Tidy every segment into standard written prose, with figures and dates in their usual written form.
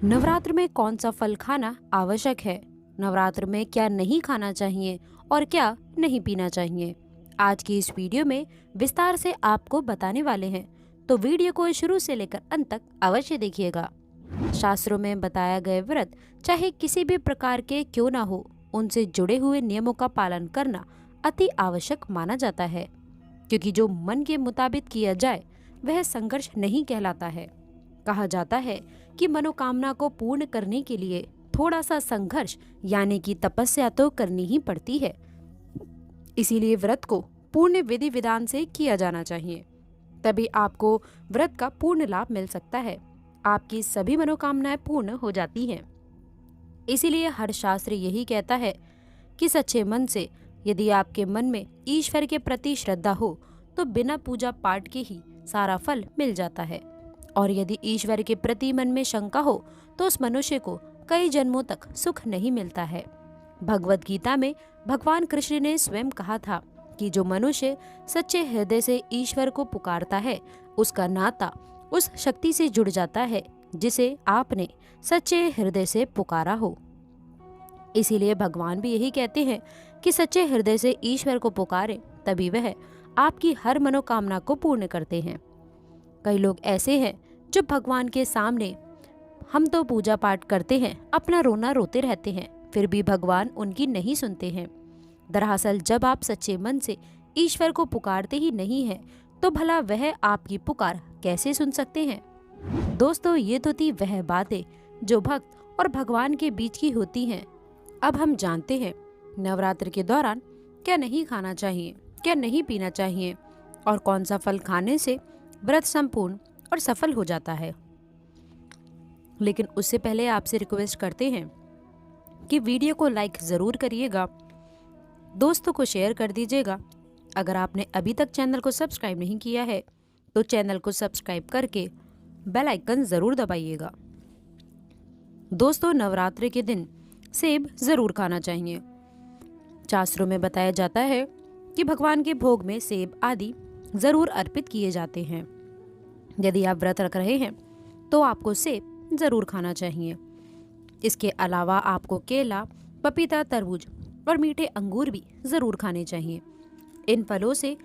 नवरात्र में कौन सा फल खाना आवश्यक है, नवरात्र में क्या नहीं खाना चाहिए और क्या नहीं पीना चाहिए, आज की इस वीडियो में विस्तार से आपको बताने वाले हैं। तो वीडियो को शुरू से लेकर अंत तक अवश्य देखिएगा। शास्त्रों में बताया गए व्रत चाहे किसी भी प्रकार के क्यों ना हो, उनसे जुड़े हुए नियमों का पालन करना अति आवश्यक माना जाता है, क्योंकि जो मन के मुताबिक किया जाए वह संघर्ष नहीं कहलाता है। कहा जाता है कि मनोकामना को पूर्ण करने के लिए थोड़ा सा संघर्ष यानी कि तपस्या तो करनी ही पड़ती है। इसीलिए व्रत को पूर्ण विधि विधान से किया जाना चाहिए, तभी आपको व्रत का पूर्ण लाभ मिल सकता है, आपकी सभी मनोकामनाएं पूर्ण हो जाती हैं। इसीलिए हर शास्त्र यही कहता है कि सच्चे मन से यदि आपके मन में ईश्वर के प्रति श्रद्धा हो तो बिना पूजा पाठ के ही सारा फल मिल जाता है, और यदि ईश्वर के प्रति मन में शंका हो तो उस मनुष्य को कई जन्मों तक सुख नहीं मिलता है। भगवत गीता में भगवान कृष्ण ने स्वयं कहा था कि जो मनुष्य सच्चे हृदय से ईश्वर को पुकारता है उसका नाता उस शक्ति से जुड़ जाता है जिसे आपने सच्चे हृदय से पुकारा हो। इसीलिए भगवान भी यही कहते हैं कि सच्चे हृदय से ईश्वर को पुकारें, तभी वह आपकी हर मनोकामना को पूर्ण करते हैं। कई लोग ऐसे हैं जो भगवान के सामने हम तो पूजा पाठ करते हैं, अपना रोना रोते रहते हैं, फिर भी भगवान उनकी नहीं सुनते हैं। दरअसल जब आप सच्चे मन से ईश्वर को पुकारते ही नहीं हैं, तो भला वह आपकी पुकार कैसे सुन सकते हैं। दोस्तों, ये तो थी वह बातें जो भक्त और भगवान के बीच की होती हैं। अब हम जानते हैं नवरात्र के दौरान क्या नहीं खाना चाहिए, क्या नहीं पीना चाहिए और कौन सा फल खाने से व्रत संपूर्ण और सफल हो जाता है। लेकिन उससे पहले आपसे रिक्वेस्ट करते हैं कि वीडियो को लाइक ज़रूर करिएगा, दोस्तों को शेयर कर दीजिएगा। अगर आपने अभी तक चैनल को सब्सक्राइब नहीं किया है तो चैनल को सब्सक्राइब करके बेल आइकन ज़रूर दबाइएगा। दोस्तों, नवरात्रि के दिन सेब ज़रूर खाना चाहिए। शास्त्रों में बताया जाता है कि भगवान के भोग में सेब आदि ज़रूर अर्पित किए जाते हैं। यदि आप व्रत रख रहे हैं तो आपको सेब ज़रूर खाना चाहिए। इसके अलावा आपको केला, पपीता, तरबूज और मीठे अंगूर भी ज़रूर खाने चाहिए। इन फलों से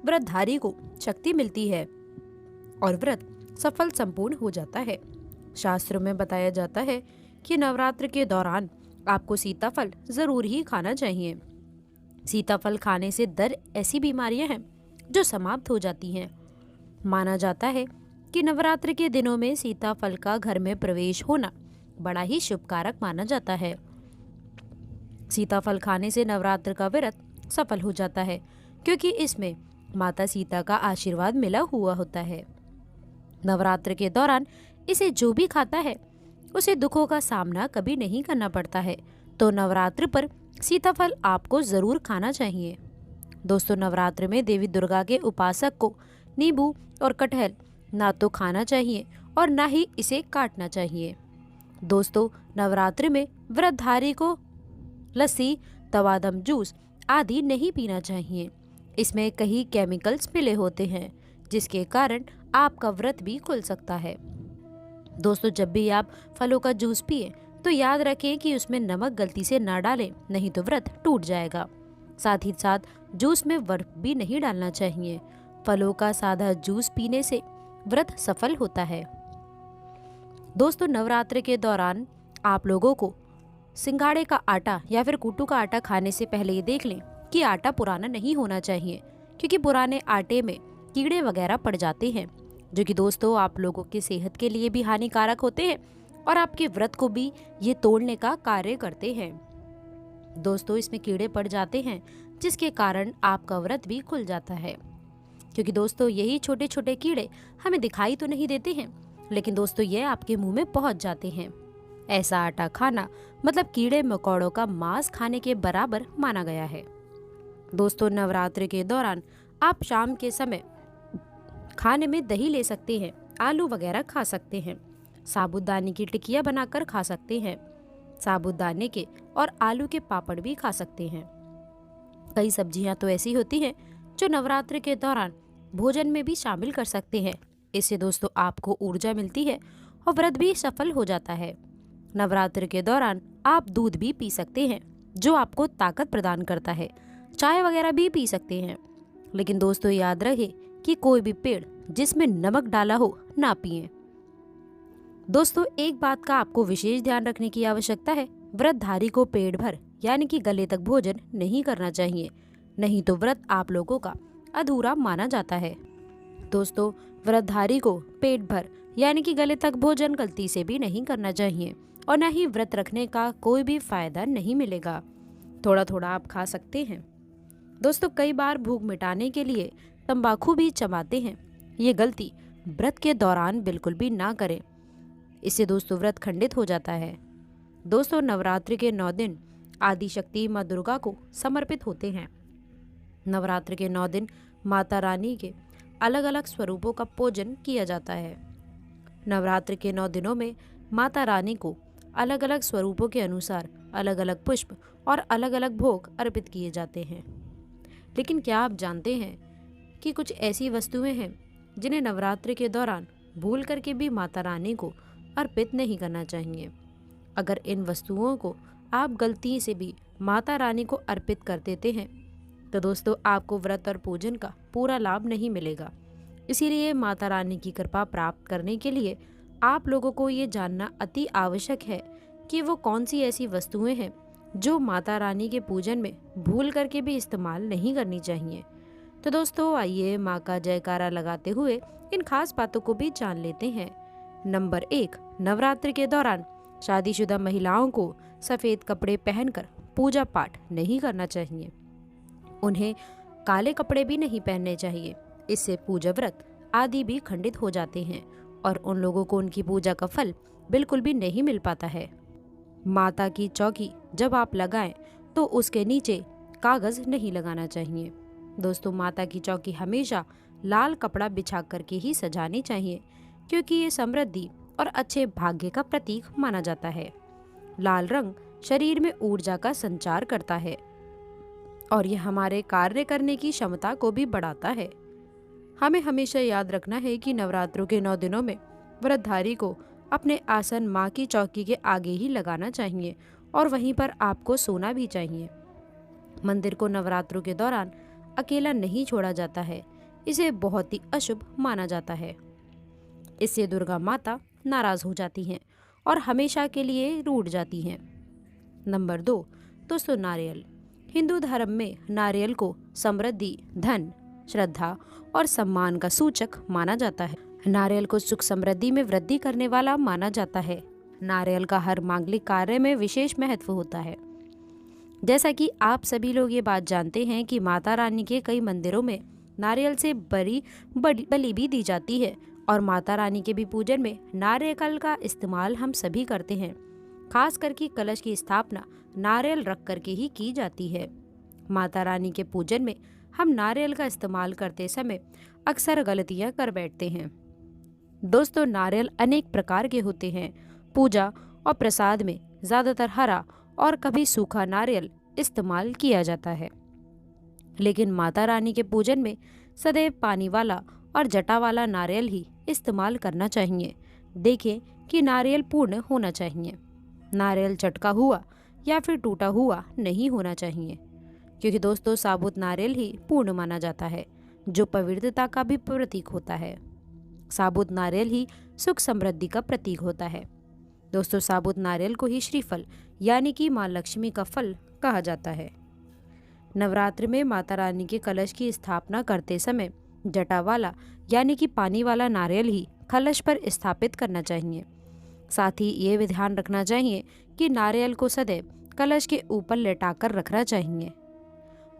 व्रतधारी को शक्ति मिलती है और व्रत सफल संपूर्ण हो जाता है। शास्त्रों में बताया जाता है कि नवरात्र के दौरान आपको सीताफल ज़रूर ही खाना चाहिए। सीताफल खाने से ऐसी बीमारियां हैं जो समाप्त हो जाती हैं। माना जाता है कि नवरात्र के दिनों में सीताफल का घर में प्रवेश होना बड़ा ही शुभकारक माना जाता है। सीताफल खाने से नवरात्र का व्रत सफल हो जाता है, क्योंकि इसमें माता सीता का आशीर्वाद मिला हुआ होता है। नवरात्र के दौरान इसे जो भी खाता है उसे दुखों का सामना कभी नहीं करना पड़ता है। तो नवरात्र पर सीताफल आपको ज़रूर खाना चाहिए। दोस्तों, नवरात्र में देवी दुर्गा के उपासक को नींबू और कटहल ना तो खाना चाहिए और ना ही इसे काटना चाहिए। दोस्तों, नवरात्र में व्रतधारी को लस्सी, तवादम जूस आदि नहीं पीना चाहिए। इसमें कई केमिकल्स मिले होते हैं जिसके कारण आपका व्रत भी खुल सकता है। दोस्तों, जब भी आप फलों का जूस पिए तो याद रखें कि उसमें नमक गलती से ना डालें, नहीं तो व्रत टूट जाएगा। साथ ही साथ जूस में बर्फ भी नहीं डालना चाहिए। फलों का सादा जूस पीने से व्रत सफल होता है। दोस्तों, नवरात्र के दौरान आप लोगों को सिंघाड़े का आटा या फिर कूटू का आटा खाने से पहले ये देख लें कि आटा पुराना नहीं होना चाहिए, क्योंकि पुराने आटे में कीड़े वगैरह पड़ जाते हैं, जो कि दोस्तों आप लोगों की सेहत के लिए भी हानिकारक होते हैं और आपके व्रत को भी ये तोड़ने का कार्य करते हैं। दोस्तों, इसमें कीड़े पड़ जाते हैं जिसके कारण आपका व्रत भी खुल जाता है, क्योंकि दोस्तों यही छोटे छोटे कीड़े हमें दिखाई तो नहीं देते हैं, लेकिन दोस्तों ये आपके मुंह में पहुंच जाते हैं। ऐसा आटा खाना मतलब कीड़े मकोड़ों का मांस खाने के बराबर माना गया है। दोस्तों, नवरात्र के दौरान आप शाम के समय खाने में दही ले सकते हैं, आलू वगैरह खा सकते हैं, साबूदाने की टिकिया बनाकर खा सकते हैं, साबूदाने के और आलू के पापड़ भी खा सकते हैं। कई सब्जियां तो ऐसी होती हैं जो नवरात्र के दौरान भोजन में भी शामिल कर सकते हैं। इससे दोस्तों आपको ऊर्जा मिलती है और व्रत भी सफल हो जाता है। नवरात्र के दौरान आप दूध भी पी सकते हैं, जो आपको ताकत प्रदान करता है। चाय वगैरह भी पी सकते हैं, लेकिन दोस्तों याद रहे कि कोई भी पेड़ जिसमें नमक डाला हो ना पिएं। दोस्तों एक बात का आपको विशेष ध्यान रखने की आवश्यकता है, व्रतधारी को पेट भर यानी कि गले तक भोजन नहीं करना चाहिए, नहीं तो व्रत आप लोगों का अधूरा माना जाता है। दोस्तों व्रतधारी को पेट भर यानी कि गले तक भोजन गलती से भी नहीं करना चाहिए और न ही व्रत रखने का कोई भी फायदा नहीं मिलेगा। थोड़ा थोड़ा आप खा सकते हैं। दोस्तों कई बार भूख मिटाने के लिए तंबाकू भी चबाते हैं, ये गलती व्रत के दौरान बिल्कुल भी ना करें, इससे दोस्तों व्रत खंडित हो जाता है। दोस्तों नवरात्रि के 9 दिन आदि शक्ति माँ दुर्गा को समर्पित होते हैं। नवरात्र के 9 दिन माता रानी के अलग अलग स्वरूपों का पूजन किया जाता है। नवरात्र के 9 दिनों में माता रानी को अलग अलग स्वरूपों के अनुसार अलग अलग पुष्प और अलग अलग भोग अर्पित किए जाते हैं। लेकिन क्या आप जानते हैं कि कुछ ऐसी वस्तुएं हैं जिन्हें नवरात्र के दौरान भूल करके भी माता रानी को अर्पित नहीं करना चाहिए। अगर इन वस्तुओं को आप गलती से भी माता रानी को अर्पित कर देते हैं तो दोस्तों आपको व्रत और पूजन का पूरा लाभ नहीं मिलेगा। इसीलिए माता रानी की कृपा प्राप्त करने के लिए आप लोगों को ये जानना अति आवश्यक है कि वो कौन सी ऐसी वस्तुएं हैं जो माता रानी के पूजन में भूल करके भी इस्तेमाल नहीं करनी चाहिए। तो दोस्तों आइए माँ का जयकारा लगाते हुए इन खास बातों को भी जान लेते हैं। नंबर 1, नवरात्र के दौरान शादीशुदा महिलाओं को सफ़ेद कपड़े पहनकर पूजा पाठ नहीं करना चाहिए। उन्हें काले कपड़े भी नहीं पहनने चाहिए, इससे पूजा व्रत आदि भी खंडित हो जाते हैं और उन लोगों को उनकी पूजा का फल बिल्कुल भी नहीं मिल पाता है। माता की चौकी जब आप लगाएं तो उसके नीचे कागज नहीं लगाना चाहिए। दोस्तों माता की चौकी हमेशा लाल कपड़ा बिछा करके ही सजानी चाहिए, क्योंकि ये समृद्धि और अच्छे भाग्य का प्रतीक माना जाता है। लाल रंग शरीर में ऊर्जा का संचार करता है और यह हमारे कार्य करने की क्षमता को भी बढ़ाता है। हमें हमेशा याद रखना है कि नवरात्रों के 9 दिनों में व्रतधारी को अपने आसन माँ की चौकी के आगे ही लगाना चाहिए और वहीं पर आपको सोना भी चाहिए। मंदिर को नवरात्रों के दौरान अकेला नहीं छोड़ा जाता है, इसे बहुत ही अशुभ माना जाता है। इससे दुर्गा माता नाराज हो जाती हैं और हमेशा के लिए रूठ जाती हैं। नंबर 2, दोस्तों नारियल। हिंदू धर्म में नारियल को समृद्धि, धन, श्रद्धा और सम्मान का सूचक माना जाता है। नारियल को सुख समृद्धि में वृद्धि करने वाला माना जाता है। नारियल का हर मांगलिक कार्य में विशेष महत्व होता है। जैसा कि आप सभी लोग ये बात जानते हैं कि माता रानी के कई मंदिरों में नारियल से बलि भी दी जाती है और माता रानी के भी पूजन में नारियल का इस्तेमाल हम सभी करते हैं। खास करके कलश की स्थापना नारियल रख करके ही की जाती है। माता रानी के पूजन में हम नारियल का इस्तेमाल करते समय अक्सर गलतियां कर बैठते हैं। दोस्तों नारियल अनेक प्रकार के होते हैं। पूजा और प्रसाद में ज़्यादातर हरा और कभी सूखा नारियल इस्तेमाल किया जाता है, लेकिन माता रानी के पूजन में सदैव पानी वाला और जटा वाला नारियल ही इस्तेमाल करना चाहिए। देखें कि नारियल पूर्ण होना चाहिए। नारियल चटका हुआ या फिर टूटा हुआ नहीं होना चाहिए, क्योंकि दोस्तों साबुत नारियल ही पूर्ण माना जाता है, जो पवित्रता का भी प्रतीक होता है। साबुत नारियल ही सुख समृद्धि का प्रतीक होता है। दोस्तों साबुत नारियल को ही श्रीफल यानी कि माँ लक्ष्मी का फल कहा जाता है। नवरात्र में माता रानी के कलश की स्थापना करते समय जटा वाला यानी कि पानी वाला नारियल ही कलश पर स्थापित करना चाहिए। साथ ही ये भी ध्यान रखना चाहिए कि नारियल को सदैव कलश के ऊपर लेटाकर रखना चाहिए।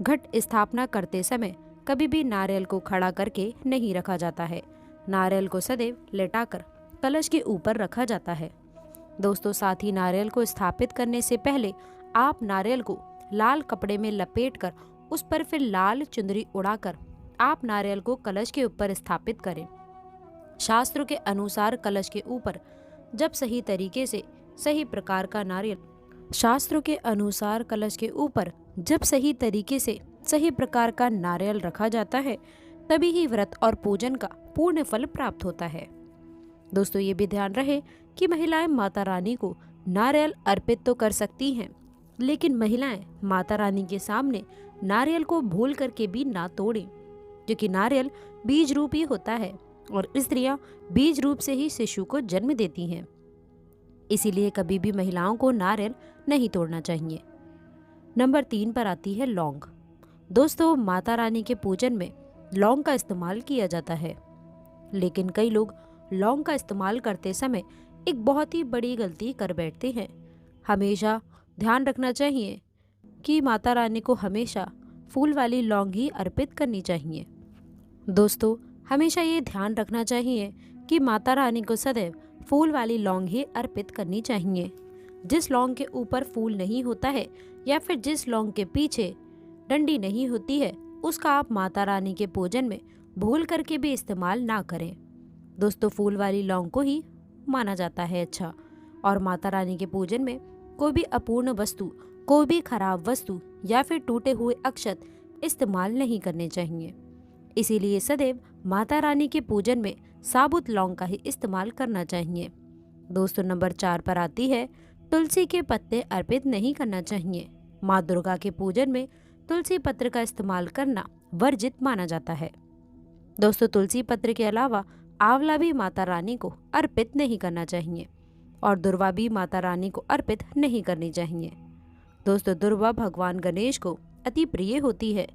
घट स्थापना करते समय कभी भी नारियल को खड़ा करके नहीं रखा जाता है। नारियल को सदैव लेटाकर कलश के ऊपर रखा जाता है। दोस्तों साथ ही नारियल को स्थापित करने से पहले आप नारियल को लाल कपड़े में लपेटकर उस पर फिर लाल चुंदरी उड़ाकर आप नारियल को कलश के ऊपर स्थापित करें। शास्त्रों के अनुसार कलश के ऊपर जब सही तरीके से सही प्रकार का नारियल सही प्रकार का नारियल रखा जाता है, तभी ही व्रत और पूजन का पूर्ण फल प्राप्त होता है। दोस्तों ये भी ध्यान रहे कि महिलाएं माता रानी को नारियल अर्पित तो कर सकती हैं, लेकिन महिलाएं माता रानी के सामने नारियल को भूल करके भी ना तोड़ें, क्योंकि नारियल बीज रूपी होता है और स्त्रियां बीज रूप से ही शिशु को जन्म देती हैं। इसीलिए कभी भी महिलाओं को नारियल नहीं तोड़ना चाहिए। नंबर 3 पर आती है लौंग। दोस्तों, माता रानी के पूजन में लौंग का इस्तेमाल किया जाता है, लेकिन कई लोग लौंग का इस्तेमाल करते समय एक बहुत ही बड़ी गलती कर बैठते हैं। हमेशा ध्यान रखना चाहिए कि माता रानी को हमेशा फूल वाली लौंग ही अर्पित करनी चाहिए। दोस्तों, हमेशा ये ध्यान रखना चाहिए कि माता रानी को सदैव फूल वाली लौंग ही अर्पित करनी चाहिए। जिस लौंग के ऊपर फूल नहीं होता है या फिर जिस लौंग के पीछे डंडी नहीं होती है, उसका आप माता रानी के पूजन में भूल करके भी इस्तेमाल ना करें। दोस्तों, फूल वाली लौंग को ही माना जाता है अच्छा, और माता रानी के पूजन में कोई भी अपूर्ण वस्तु, कोई भी खराब वस्तु या फिर टूटे हुए अक्षत इस्तेमाल नहीं करने चाहिए। इसीलिए सदैव माता रानी के पूजन में साबुत लौंग का ही इस्तेमाल करना चाहिए। दोस्तों, नंबर 4 पर आती है तुलसी के पत्ते अर्पित नहीं करना चाहिए। माँ दुर्गा के पूजन में तुलसी पत्र का इस्तेमाल करना वर्जित माना जाता है। दोस्तों, तुलसी पत्र के अलावा आंवला भी माता रानी को अर्पित नहीं करना चाहिए और दुर्वा भी माता रानी को अर्पित नहीं करनी चाहिए। दोस्तों, दुर्वा भगवान गणेश को अति प्रिय होती है।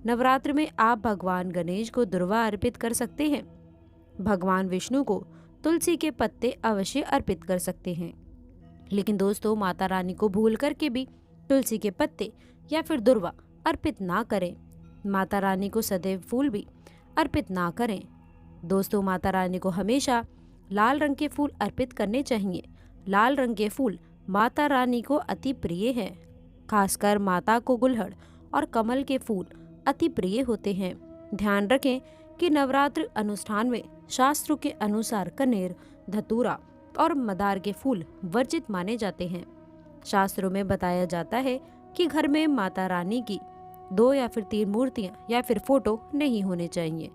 नवरात्र में आप भगवान गणेश को दुर्वा अर्पित कर सकते हैं। भगवान विष्णु को तुलसी के पत्ते अवश्य अर्पित कर सकते हैं, लेकिन दोस्तों, माता रानी को भूल करके भी तुलसी के पत्ते या फिर दुर्वा अर्पित ना करें। माता रानी को सदैव फूल भी अर्पित ना करें। दोस्तों, माता रानी को हमेशा लाल रंग के फूल अर्पित करने चाहिए। लाल रंग के फूल माता रानी को अति प्रिय हैं। खासकर माता को गुलहड़ और कमल के फूल अति प्रिय होते हैं। ध्यान रखें कि नवरात्र अनुष्ठान में शास्त्रों के अनुसार कनेर, धतूरा और मदार के फूल वर्जित माने जाते हैं। शास्त्रों में बताया जाता है कि घर में माता रानी की 2 या फिर 3 मूर्तियां या फिर फोटो नहीं होने चाहिए।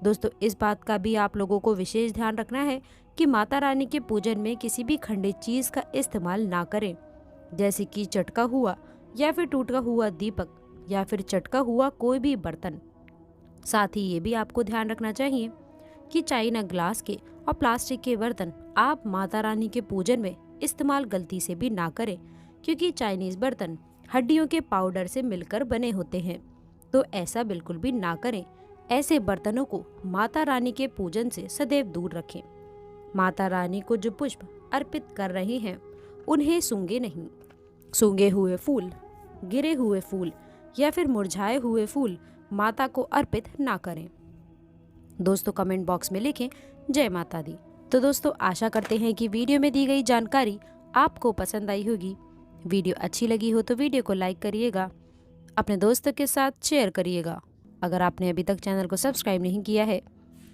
दोस्तों, इस बात का भी आप लोगों को विशेष ध्यान रखना है कि माता रानी के पूजन में किसी भी खंडित चीज का इस्तेमाल ना करें, जैसे कि चटका हुआ या फिर टूटा हुआ दीपक या फिर चटका हुआ कोई भी बर्तन। साथ ही ये भी आपको ध्यान रखना चाहिए कि चाइना ग्लास के और प्लास्टिक के बर्तन आप माता रानी के पूजन में इस्तेमाल गलती से भी ना करें, क्योंकि चाइनीज बर्तन हड्डियों के पाउडर से मिलकर बने होते हैं, तो ऐसा बिल्कुल भी ना करें। ऐसे बर्तनों को माता रानी के पूजन से सदैव दूर रखें। माता रानी को जो पुष्प अर्पित कर रहे हैं उन्हें सूंघे नहीं। सूंघे हुए फूल, गिरे हुए फूल या फिर मुरझाए हुए फूल माता को अर्पित ना करें। दोस्तों, कमेंट बॉक्स में लिखें जय माता दी। तो दोस्तों, आशा करते हैं कि वीडियो में दी गई जानकारी आपको पसंद आई होगी। वीडियो अच्छी लगी हो तो वीडियो को लाइक करिएगा, अपने दोस्तों के साथ शेयर करिएगा। अगर आपने अभी तक चैनल को सब्सक्राइब नहीं किया है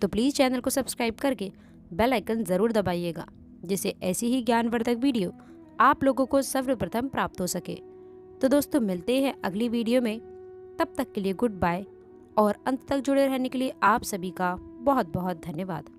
तो प्लीज़ चैनल को सब्सक्राइब करके बेल आइकन ज़रूर दबाइएगा, जिससे ऐसी ही ज्ञानवर्धक वीडियो आप लोगों को सर्वप्रथम प्राप्त हो सके। तो दोस्तों, मिलते हैं अगली वीडियो में। तब तक के लिए गुड बाय और अंत तक जुड़े रहने के लिए आप सभी का बहुत बहुत धन्यवाद।